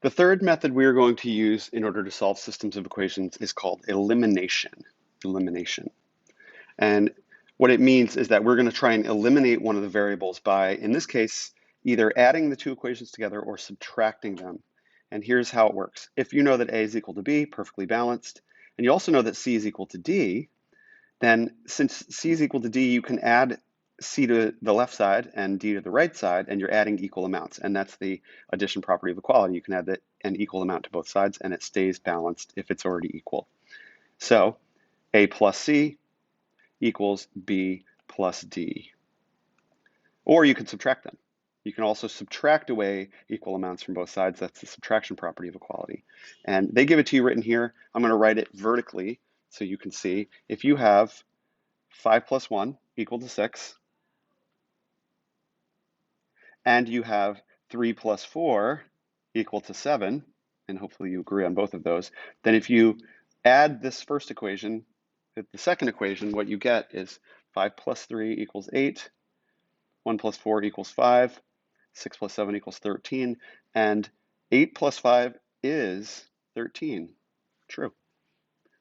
The third method we are going to use in order to solve systems of equations is called elimination. Elimination. And what it means is that we're going to try and eliminate one of the variables by, in this case, either adding the two equations together or subtracting them. And here's how it works. If you know that A is equal to B, perfectly balanced, and you also know that C is equal to D, then since C is equal to D, you can add C to the left side and D to the right side, and you're adding equal amounts. And that's the addition property of equality. You can add an equal amount to both sides, and it stays balanced if it's already equal. So A plus C equals B plus D. Or you could subtract them. You can also subtract away equal amounts from both sides. That's the subtraction property of equality. And they give it to you written here. I'm going to write it vertically so you can see. If you have 5 plus 1 equal to 6, and you have 3 plus 4 equal to 7, and hopefully you agree on both of those, then if you add this first equation with the second equation, what you get is 5 plus 3 equals 8, 1 plus 4 equals 5, 6 plus 7 equals 13, and 8 plus 5 is 13. True.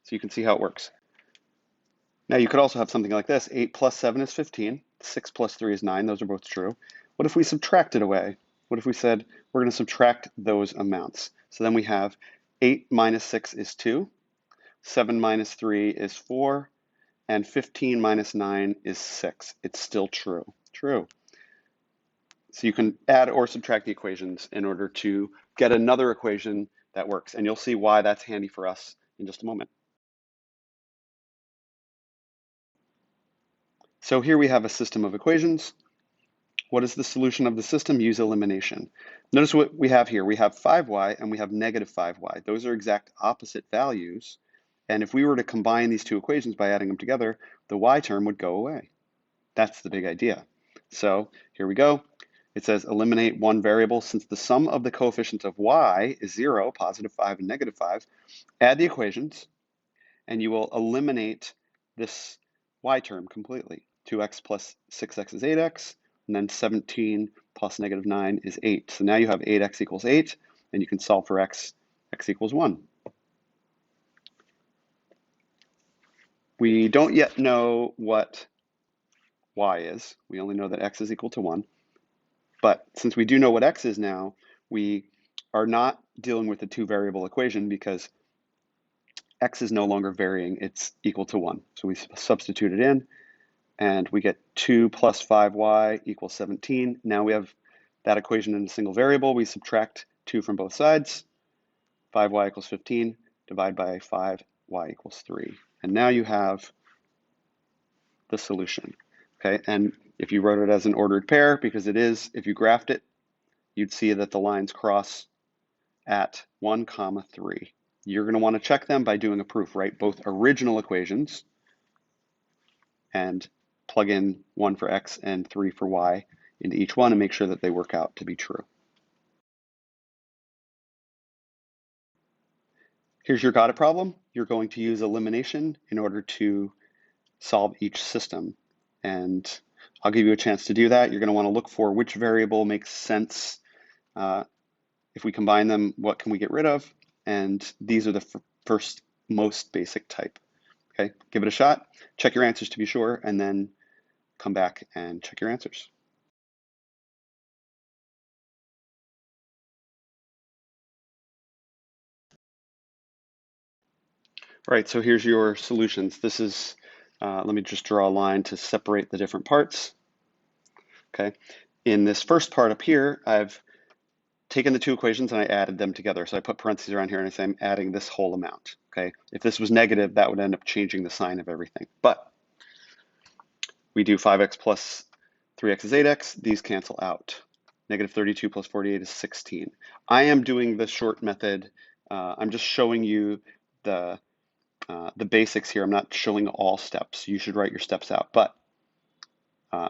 So you can see how it works. Now you could also have something like this. 8 plus 7 is 15. 6 plus 3 is 9. Those are both true. What if we subtracted away? What if we said we're going to subtract those amounts? So then we have 8 minus 6 is 2. 7 minus 3 is 4. And 15 minus 9 is 6. It's still true. True. So you can add or subtract the equations in order to get another equation that works. And you'll see why that's handy for us in just a moment. So here we have a system of equations. What is the solution of the system? Use elimination. Notice what we have here. We have 5y and we have negative 5y. Those are exact opposite values. And if we were to combine these two equations by adding them together, the y term would go away. That's the big idea. So here we go. It says eliminate one variable. Since the sum of the coefficients of y is 0, positive 5 and negative 5, add the equations, and you will eliminate this y term completely. 2x plus 6x is 8x, and then 17 plus negative 9 is 8. So now you have 8x equals 8, and you can solve for x equals 1. We don't yet know what y is. We only know that x is equal to 1. But since we do know what x is now, we are not dealing with the two-variable equation because x is no longer varying. It's equal to 1. So we substitute it in, and we get 2 plus 5y equals 17. Now we have that equation in a single variable. We subtract 2 from both sides. 5y equals 15. Divide by 5y equals 3. And now you have the solution. Okay, and if you wrote it as an ordered pair, because it is, if you graphed it, you'd see that the lines cross at 1, 3. You're going to want to check them by doing a proof, right? Both original equations and plug in 1 for x and 3 for y into each one and make sure that they work out to be true. Here's your got it problem. You're going to use elimination in order to solve each system. And I'll give you a chance to do that. You're going to want to look for which variable makes sense. If we combine them, what can we get rid of? And these are the first most basic type. Okay, give it a shot, check your answers to be sure, and then come back and check your answers. All right, so here's your solutions. This is, let me just draw a line to separate the different parts. Okay, in this first part up here, I've taken the two equations and I added them together. So I put parentheses around here and I say I'm adding this whole amount. Okay, if this was negative, that would end up changing the sign of everything. But we do 5x plus 3x is 8x. These cancel out. Negative 32 plus 48 is 16. I am doing the short method. I'm just showing you the basics here. I'm not showing all steps. You should write your steps out. But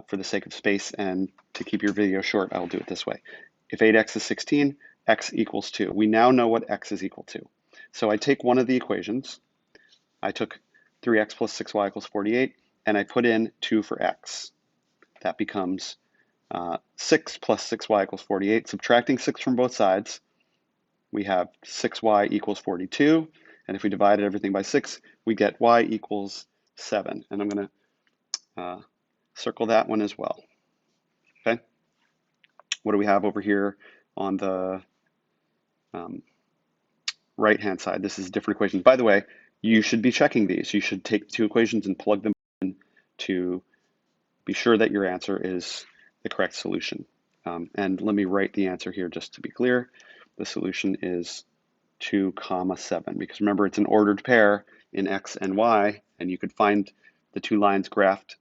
for the sake of space and to keep your video short, I'll do it this way. If 8x is 16, x equals 2. We now know what x is equal to. So I take one of the equations. I took 3x plus 6y equals 48, and I put in 2 for x. That becomes 6 plus 6y equals 48. Subtracting 6 from both sides, we have 6y equals 42. And if we divided everything by 6, we get y equals 7. And I'm going to circle that one as well. Okay. What do we have over here on the right-hand side? This is different equations. By the way, you should be checking these. You should take the two equations and plug them in to be sure that your answer is the correct solution. And let me write the answer here just to be clear. The solution is 2, 7, because remember it's an ordered pair in x and y, and you could find the two lines graphed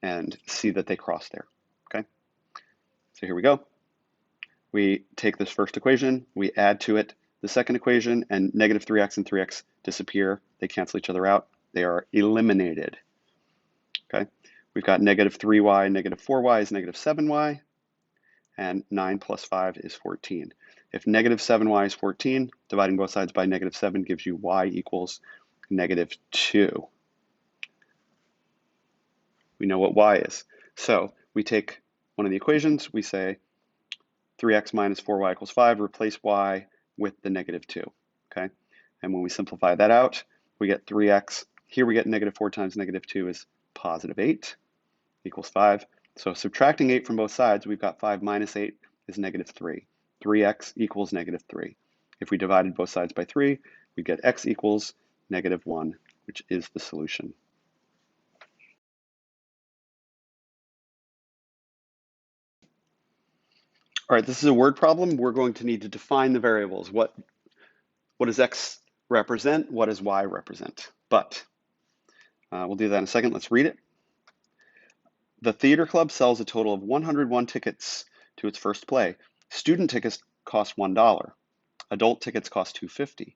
and see that they cross there. Okay, so here we go. We take this first equation, we add to it the second equation, and negative 3x and 3x disappear. They cancel each other out. They are eliminated. Okay, we've got negative 3y, negative 4y is negative 7y, and 9 plus 5 is 14. If negative 7y is 14, dividing both sides by negative 7 gives you y equals negative 2. We know what y is. So we take one of the equations, we say 3x minus 4y equals 5, replace y with the negative 2, okay? And when we simplify that out, we get 3x. Here we get negative 4 times negative 2 is positive 8 equals 5. So subtracting 8 from both sides, we've got 5 minus 8 is negative 3. 3x equals negative 3. If we divided both sides by 3, we get x equals negative 1, which is the solution. All right, this is a word problem. We're going to need to define the variables. What does x represent? What does y represent? But we'll do that in a second. Let's read it. The theater club sells a total of 101 tickets to its first play. Student tickets cost $1. Adult tickets cost $2.50.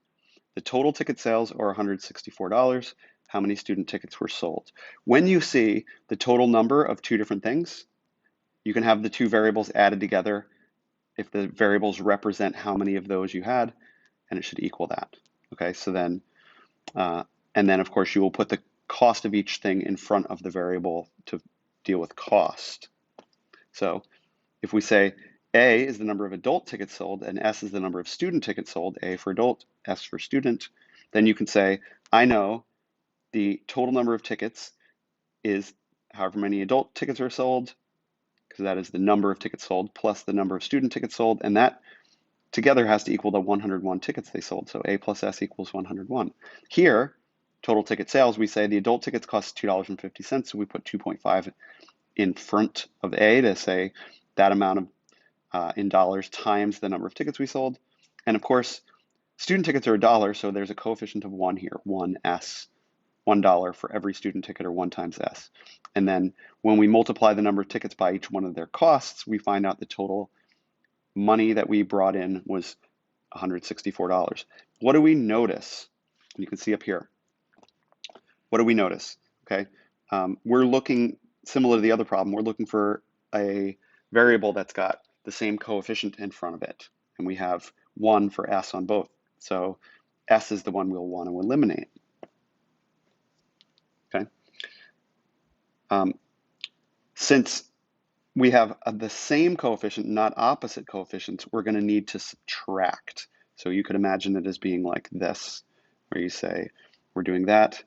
The total ticket sales are $164. How many student tickets were sold? When you see the total number of two different things, you can have the two variables added together if the variables represent how many of those you had, and it should equal that. Okay, so then, and then of course you will put the cost of each thing in front of the variable to deal with cost. So if we say A is the number of adult tickets sold and S is the number of student tickets sold, A for adult, S for student, then you can say, I know the total number of tickets is however many adult tickets are sold, because that is the number of tickets sold plus the number of student tickets sold, and that together has to equal the 101 tickets they sold. So A plus S equals 101. Here, total ticket sales, we say the adult tickets cost $2.50, so we put 2.5 in front of A to say that amount of in dollars times the number of tickets we sold. And of course, student tickets are $1, so there's a coefficient of 1 here, 1S, $1 for every student ticket, or 1 times S. And then when we multiply the number of tickets by each one of their costs, we find out the total money that we brought in was $164. What do we notice? You can see up here. What do we notice? Okay, we're looking, similar to the other problem, we're looking for a variable that's got the same coefficient in front of it. And we have 1 for S on both. So S is the one we'll want to eliminate. Okay. Since we have the same coefficient, not opposite coefficients, we're going to need to subtract. So you could imagine it as being like this, where you say, we're doing that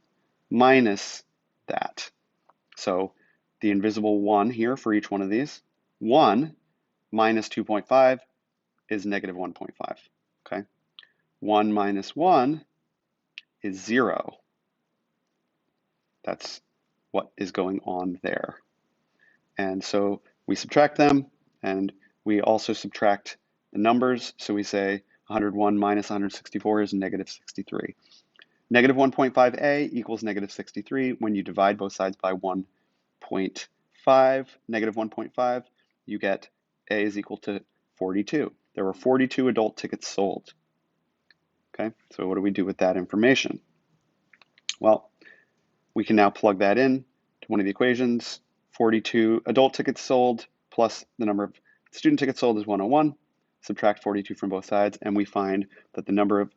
minus that. So the invisible 1 here for each one of these, 1 minus 2.5 is negative 1.5, okay? 1 minus 1 is 0. That's what is going on there. And so we subtract them, and we also subtract the numbers. So we say 101 minus 164 is negative 63. Negative 1.5a equals negative 63. When you divide both sides by 1.5, negative 1.5, you get a is equal to 42. There were 42 adult tickets sold. Okay, so what do we do with that information? Well, we can now plug that in to one of the equations. 42 adult tickets sold plus the number of student tickets sold is 101. Subtract 42 from both sides, and we find that the number of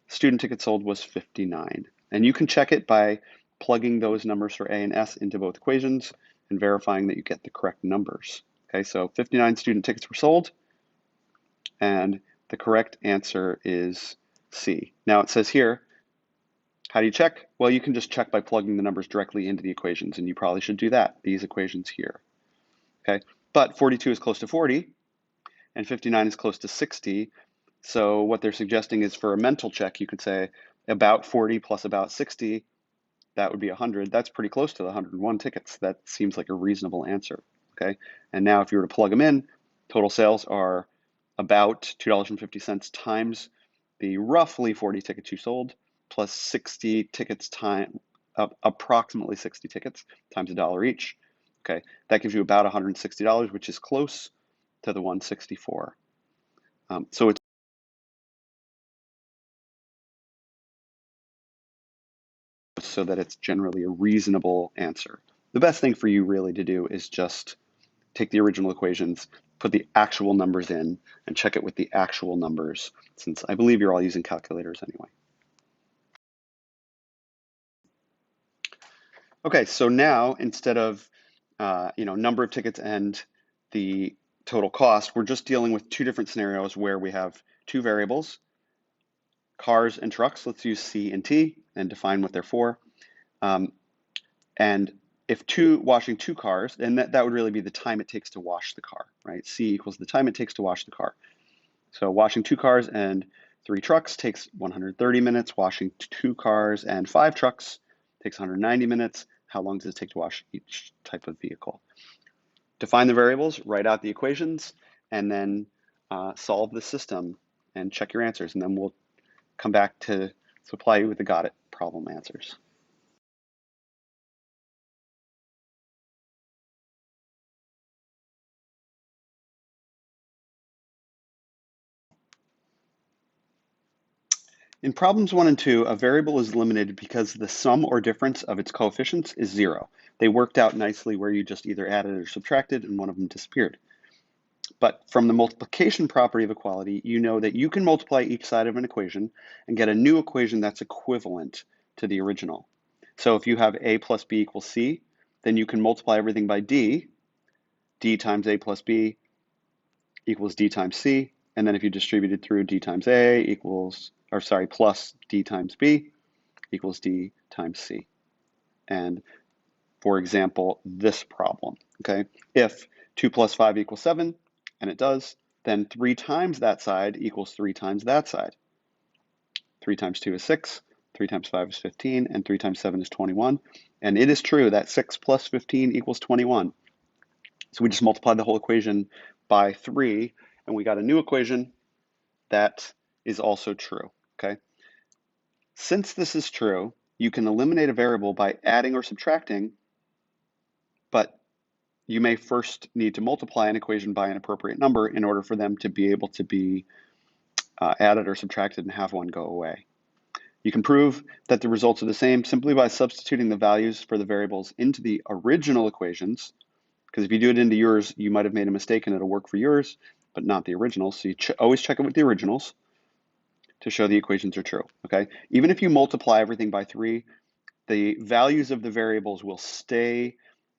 student tickets sold was 59. And you can check it by plugging those numbers for A and S into both equations and verifying that you get the correct numbers. Okay, so 59 student tickets were sold, and The correct answer is C. Now it says here, how do you check? Well, you can just check by plugging the numbers directly into the equations, and you probably should do that, these equations here. Okay, but 42 is close to 40, and 59 is close to 60. So what they're suggesting is for a mental check, you could say about 40 plus about 60, that would be 100. That's pretty close to the 101 tickets. That seems like a reasonable answer, okay? And now if you were to plug them in, total sales are about $2.50 times the roughly 40 tickets you sold, plus 60 tickets time, approximately 60 tickets times $1 each. Okay, that gives you about $160, which is close to the 164. So it's so that it's generally a reasonable answer. The best thing for you really to do is just take the original equations, put the actual numbers in, and check it with the actual numbers, since I believe you're all using calculators anyway. Okay, so now instead of number of tickets and the total cost, we're just dealing with two different scenarios where we have two variables, cars and trucks. Let's use C and T and define what they're for. And if washing two cars, then that would really be the time it takes to wash the car, right? C equals the time it takes to wash the car. So washing two cars and 3 trucks takes 130 minutes. Washing 2 cars and 5 trucks takes 190 minutes. How long does it take to wash each type of vehicle? Define the variables, write out the equations, and then solve the system and check your answers. And then we'll come back to supply you with the got it problem answers. In problems 1 and 2, a variable is eliminated because the sum or difference of its coefficients is 0. They worked out nicely where you just either added or subtracted and one of them disappeared. But from the multiplication property of equality, you know that you can multiply each side of an equation and get a new equation that's equivalent to the original. So if you have a plus b equals c, then you can multiply everything by d. D times a plus b equals d times c. And then if you distribute it through, d times a equals, plus d times b equals d times c. And for example, this problem, okay? If 2 plus 5 equals 7, and it does, then 3 times that side equals 3 times that side. 3 times 2 is 6, 3 times 5 is 15, and 3 times 7 is 21. And it is true that 6 plus 15 equals 21. So we just multiplied the whole equation by 3, and we got a new equation that is also true, okay? Since this is true, you can eliminate a variable by adding or subtracting, but you may first need to multiply an equation by an appropriate number in order for them to be able to be added or subtracted and have one go away. You can prove that the results are the same simply by substituting the values for the variables into the original equations, because if you do it into yours, you might have made a mistake and it'll work for yours, but not the original. So you always check it with the originals to show the equations are true, okay? Even if you multiply everything by 3, the values of the variables will stay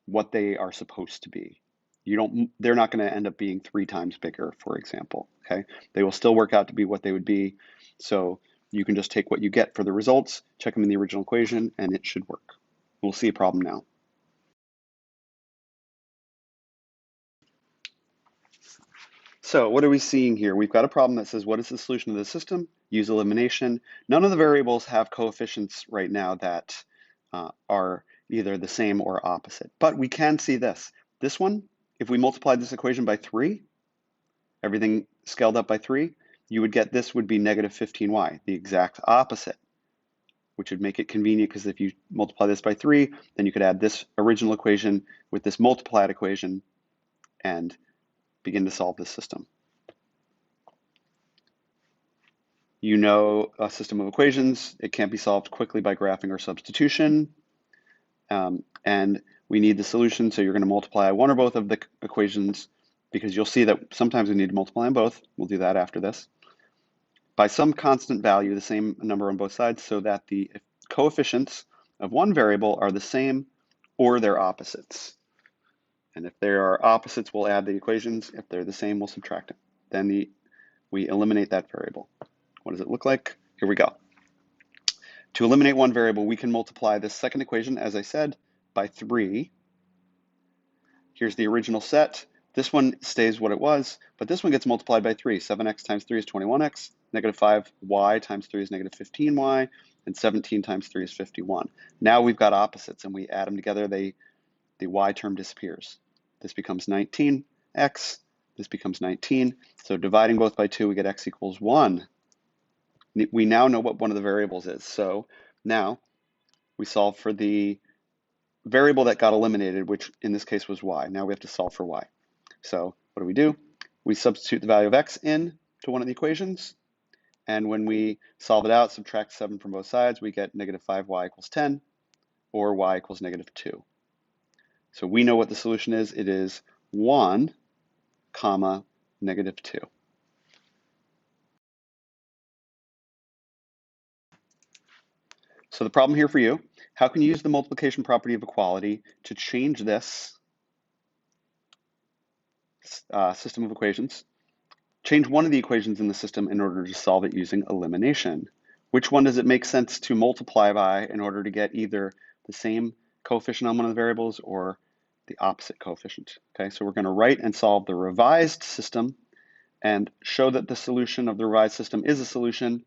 what they are supposed to be. They're not going to end up being 3 times bigger, for example, okay? They will still work out to be what they would be. So you can just take what you get for the results, check them in the original equation, and it should work. We'll see a problem now. So what are we seeing here? We've got a problem that says, what is the solution to the system? Use elimination. None of the variables have coefficients right now that are either the same or opposite. But we can see this. This one, if we multiplied this equation by 3, everything scaled up by 3, you would get this would be negative 15y, the exact opposite, which would make it convenient because if you multiply this by 3, then you could add this original equation with this multiplied equation and begin to solve this system. You know a system of equations. It can't be solved quickly by graphing or substitution. And we need the solution, so you're going to multiply one or both of the equations because you'll see that sometimes we need to multiply them both. We'll do that after this. By some constant value, the same number on both sides, so that the coefficients of one variable are the same or they're opposites. And if they are opposites, we'll add the equations. If they're the same, we'll subtract them. Then the we eliminate that variable. What does it look like? Here we go. To eliminate one variable, we can multiply this second equation, as I said, by 3. Here's the original set. This one stays what it was, but this one gets multiplied by 3. 7x times 3 is 21x, negative 5y times 3 is negative 15y, and 17 times 3 is 51. Now we've got opposites, and we add them together, the y term disappears. This becomes 19x, this becomes 19. So dividing both by 2, we get x equals 1. We now know what one of the variables is. So now we solve for the variable that got eliminated, which in this case was y. Now we have to solve for y. So what do? We substitute the value of x in to one of the equations. And when we solve it out, subtract 7 from both sides, we get negative 5y equals 10, or y equals negative 2. So we know what the solution is. It is 1, comma, negative 2. So the problem here for you, how can you use the multiplication property of equality to change this system of equations? Change one of the equations in the system in order to solve it using elimination. Which one does it make sense to multiply by in order to get either the same coefficient on one of the variables or the opposite coefficient? Okay, so we're going to write and solve the revised system and show that the solution of the revised system is a solution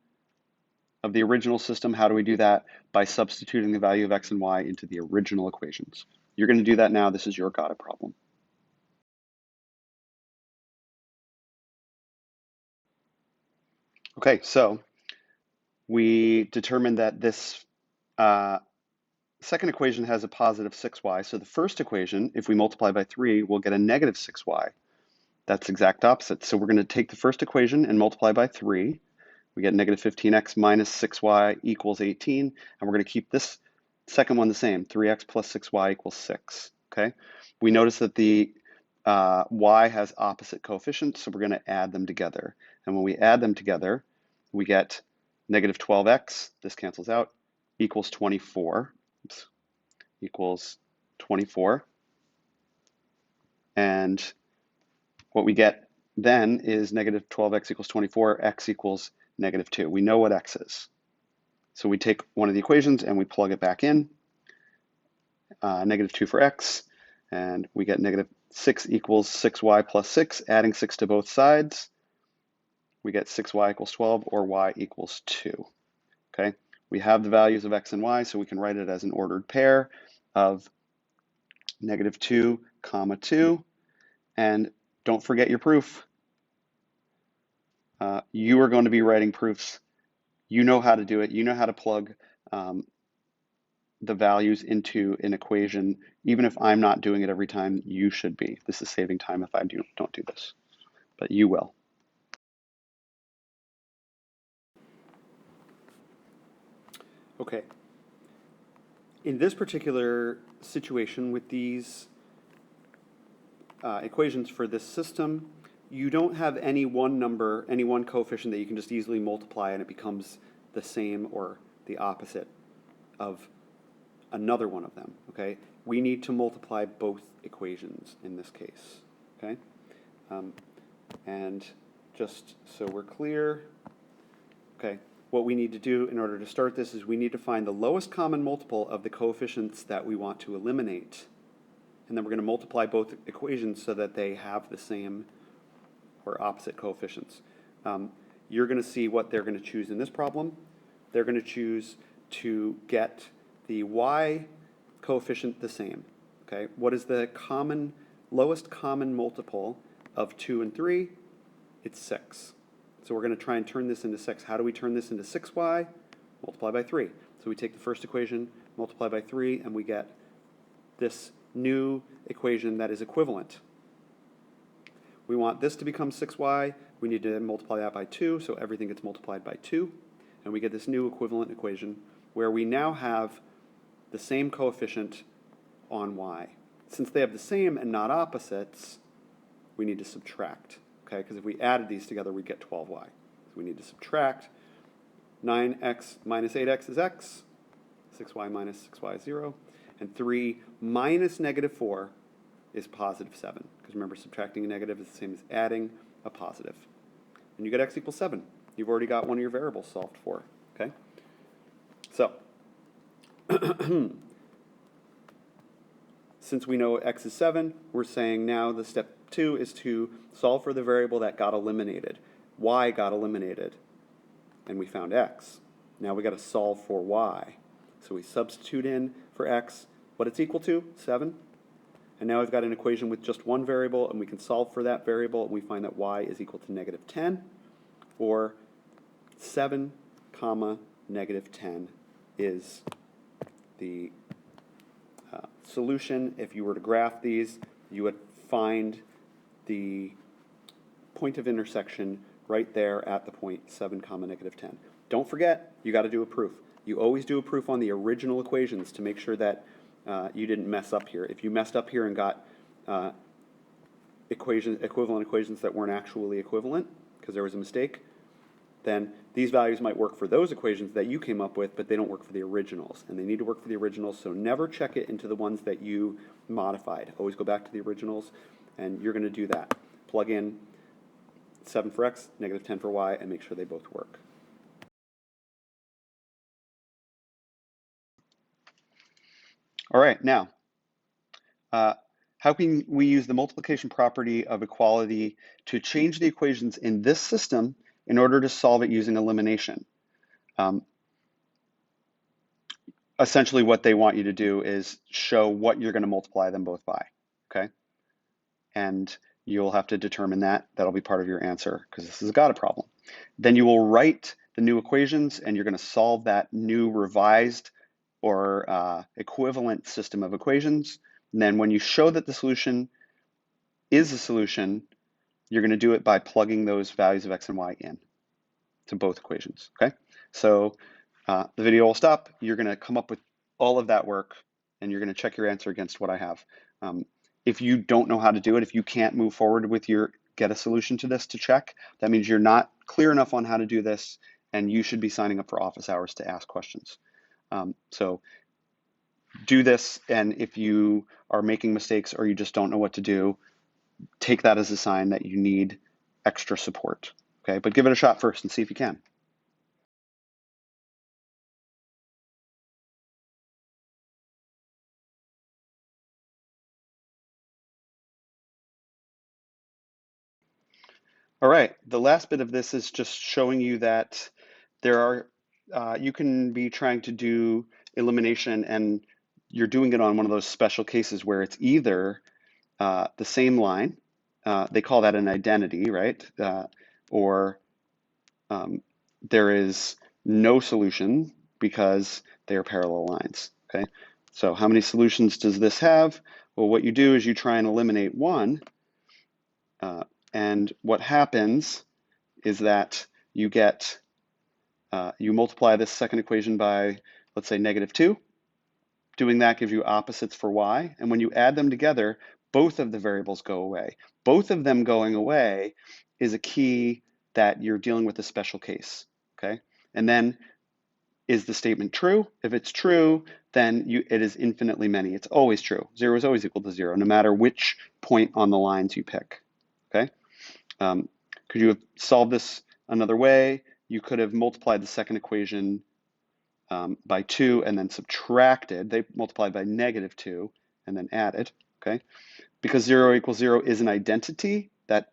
of the original system. How do we do that? By substituting the value of x and y into the original equations. You're going to do that now. This is your got it problem. Okay, so we determined that this second equation has a positive 6y. So the first equation, if we multiply by 3, we'll get a negative 6y. That's exact opposite. So we're going to take the first equation and multiply by 3. We get negative 15x minus 6y equals 18. And we're going to keep this second one the same. 3x plus 6y equals 6. Okay. We notice that the y has opposite coefficients, so we're going to add them together. And when we add them together, we get negative 12x, this cancels out, equals 24. Oops, equals 24. And what we get then is negative 12x equals 24, x equals negative 2. We know what x is. So we take one of the equations and we plug it back in, negative 2 for x, and we get negative 6 equals 6y plus 6, adding 6 to both sides. We get 6y equals 12, or y equals 2. Okay, we have the values of x and y, so we can write it as an ordered pair of negative 2, comma 2, and don't forget your proof. You are going to be writing proofs. You know how to do it. You know how to plug the values into an equation. Even if I'm not doing it every time, you should be. This is saving time if I don't do this, but you will. Okay. In this particular situation with these equations for this system, you don't have any one number, any one coefficient that you can just easily multiply and it becomes the same or the opposite of another one of them, okay? We need to multiply both equations in this case, okay? And just so we're clear, okay, what we need to do in order to start this is we need to find the lowest common multiple of the coefficients that we want to eliminate. And then we're going to multiply both equations so that they have the same or opposite coefficients. You're going to see what they're going to choose in this problem. They're going to choose to get the y coefficient the same. Okay, what is the lowest common multiple of 2 and 3? It's 6. So we're going to try and turn this into 6. How do we turn this into 6y? Multiply by 3. So we take the first equation, multiply by 3, and we get this new equation that is equivalent. We want this to become 6y. We need to multiply that by 2, so everything gets multiplied by 2. And we get this new equivalent equation where we now have the same coefficient on y. Since they have the same and not opposites, we need to subtract. Okay, because if we added these together, we get 12y. So we need to subtract. 9x minus 8x is x. 6y minus 6y is 0. And 3 minus negative 4 is positive 7. Because remember, subtracting a negative is the same as adding a positive. and you get x equals 7. You've already got one of your variables solved for, okay? So, since we know x is 7, we're saying now the step 2 is to solve for the variable that got eliminated. Y got eliminated, and we found x. Now we got to solve for y. So we substitute in for x what it's equal to, 7. And now we've got an equation with just one variable, and we can solve for that variable, and we find that y is equal to negative 10, or 7 comma negative 10 is the solution. If you were to graph these, you would find the point of intersection right there at the point 7 comma negative 10. Don't forget, you got to do a proof. You always do a proof on the original equations to make sure that you didn't mess up here. If you messed up here and got equivalent equations that weren't actually equivalent because there was a mistake, then these values might work for those equations that you came up with, but they don't work for the originals. And they need to work for the originals, so never check it into the ones that you modified. Always go back to the originals, and you're going to do that. Plug in 7 for x, negative 10 for y, and make sure they both work. All right, now, how can we use the multiplication property of equality to change the equations in this system in order to solve it using elimination? Essentially what they want you to do is show what you're going to multiply them both by, okay? And you'll have to determine that. That'll be part of your answer because this has got a problem. Then you will write the new equations, and you're going to solve that new revised or equivalent system of equations. And then when you show that the solution is a solution, you're going to do it by plugging those values of x and y in to both equations, okay? So the video will stop. You're going to come up with all of that work, and you're going to check your answer against what I have. If you don't know how to do it, if you can't move forward with your get a solution to this to check, that means you're not clear enough on how to do this, and you should be signing up for office hours to ask questions. So do this, and if you are making mistakes or you just don't know what to do, take that as a sign that you need extra support, okay? But give it a shot first and see if you can. All right, the last bit of this is just showing you that there are, you can be trying to do elimination and you're doing it on one of those special cases where it's either the same line, they call that an identity, right? Or there is no solution because they are parallel lines, okay? So how many solutions does this have? Well, what you do is you try and eliminate one, and what happens is that you get, you multiply this second equation by, let's say, negative 2. Doing that gives you opposites for y, and when you add them together, both of the variables go away. Both of them going away is a key that you're dealing with a special case, okay? And then, is the statement true? If it's true, then it is infinitely many. It's always true. 0 is always equal to 0, no matter which point on the lines you pick, okay? Could you have solved this another way? You could have multiplied the second equation by 2 and then subtracted. They multiplied by negative 2 and then added, okay? Because 0 equals 0 is an identity, that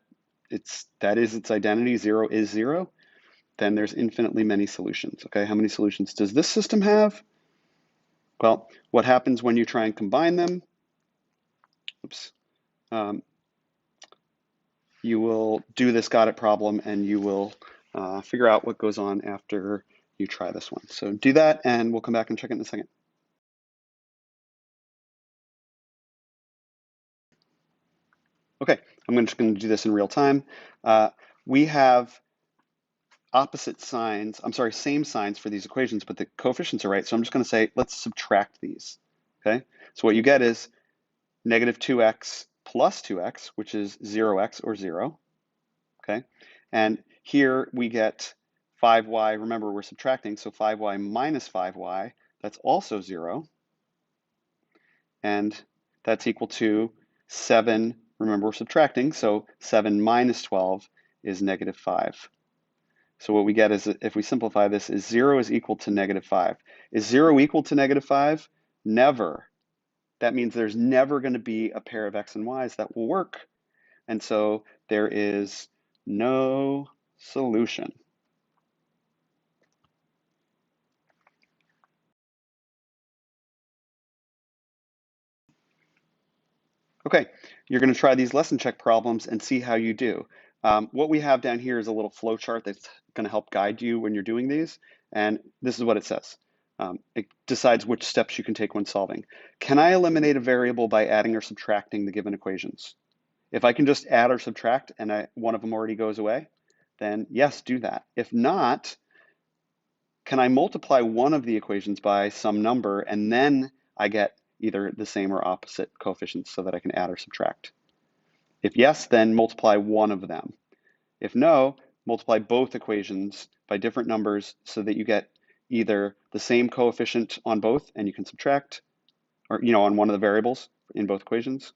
is its identity, 0 is 0, then there's infinitely many solutions, okay? How many solutions does this system have? Well, what happens when you try and combine them? Oops. You will do this got it problem, and you will figure out what goes on after you try this one. So do that, and we'll come back and check it in a second. Okay, I'm just going to do this in real time. We have opposite signs, same signs for these equations, but the coefficients are right. So I'm just going to say, let's subtract these, okay? So what you get is negative 2x plus 2x, which is 0x or 0, okay? And here we get 5y, remember we're subtracting, so 5y minus 5y, that's also 0. And that's equal to 7, remember we're subtracting, so 7 minus 12 is negative 5. So what we get is, if we simplify this, is 0 is equal to -5. Is 0 equal to -5? Never. That means there's never going to be a pair of x and y's that will work. And so there is no solution. Okay, you're going to try these lesson check problems and see how you do. What we have down here is a little flow chart that's going to help guide you when you're doing these. And this is what it says. It decides which steps you can take when solving. Can I eliminate a variable by adding or subtracting the given equations? If I can just add or subtract and one of them already goes away, then yes, do that. If not, can I multiply one of the equations by some number and then I get either the same or opposite coefficients so that I can add or subtract? If yes, then multiply one of them. If no, multiply both equations by different numbers so that you get either the same coefficient on both and you can subtract, or on one of the variables in both equations,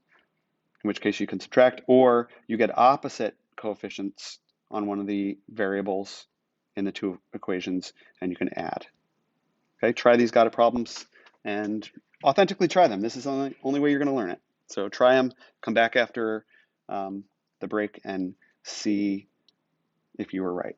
in which case you can subtract, or you get opposite coefficients on one of the variables in the two equations and you can add. Okay, try these guided problems and authentically try them. This is the only way you're going to learn it. So try them, come back after the break and see if you were right.